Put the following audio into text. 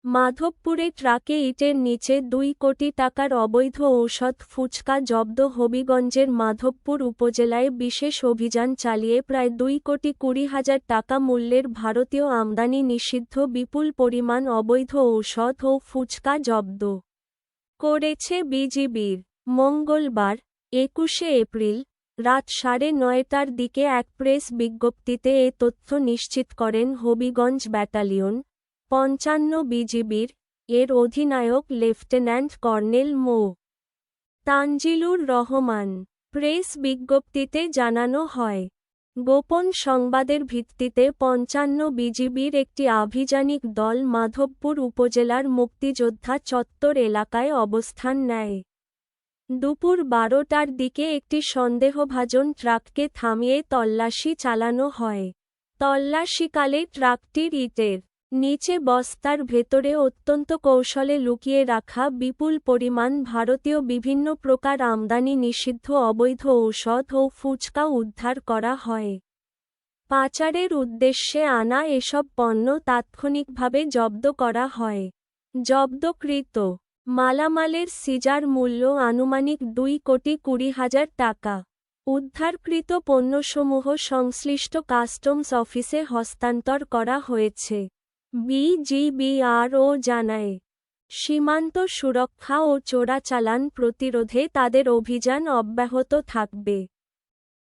মাধবপুরে ট্রাকে ইটের নিচে ২ কোটি টাকার অবৈধ ঔষধ ফুচকা জব্দ। হবিগঞ্জের মাধবপুর উপজেলায় বিশেষ অভিযান চালিয়ে প্রায় ২,২০,০০,০০০ টাকা মূল্যের ভারতীয় আমদানি নিষিদ্ধ বিপুল পরিমাণ অবৈধ ঔষধ ও ফুচকা জব্দ করেছে বিজিবির। মঙ্গলবার ২১শে এপ্রিল রাত ৯:৩০টার দিকে এক প্রেস বিজ্ঞপ্তিতে এ তথ্য নিশ্চিত করেন হবিগঞ্জ ব্যাটালিয়ন ৫৫ বিজিবির এর অধিনায়ক লেফটেন্যান্ট কর্নেল মো। তানজিলুর রহমান। প্রেস বিজ্ঞপ্তিতে জানানো হয়, গোপন সংবাদের ভিত্তিতে ৫৫ বিজিবির একটি আভিযানিক দল মাধবপুর উপজেলার মুক্তিযোদ্ধা চত্বর এলাকায় অবস্থান নেয়। দুপুর ১২টার দিকে একটি সন্দেহভাজন ট্রাককে থামিয়ে তল্লাশি চালানো হয়। তল্লাশিকালে ট্রাকটির ইটের নিচে বস্তার ভেতরে অত্যন্ত কৌশলে লুকিয়ে রাখা বিপুল পরিমাণ ভারতীয় বিভিন্ন প্রকার আমদানি নিষিদ্ধ অবৈধ ঔষধ ও ফুচকা উদ্ধার করা হয়। পাচারের উদ্দেশ্যে আনা এসব পণ্য তাৎক্ষণিকভাবে জব্দ করা হয়। জব্দকৃত মালামালের সিজার মূল্য আনুমানিক ২,২০,০০,০০০ টাকা। উদ্ধারকৃত পণ্যসমূহ সংশ্লিষ্ট কাস্টমস অফিসে হস্তান্তর করা হয়েছে। বিজিবিআরও জানায়, সীমান্ত সুরক্ষা ও চোরাচালান প্রতিরোধে তাদের অভিযান অব্যাহত থাকবে।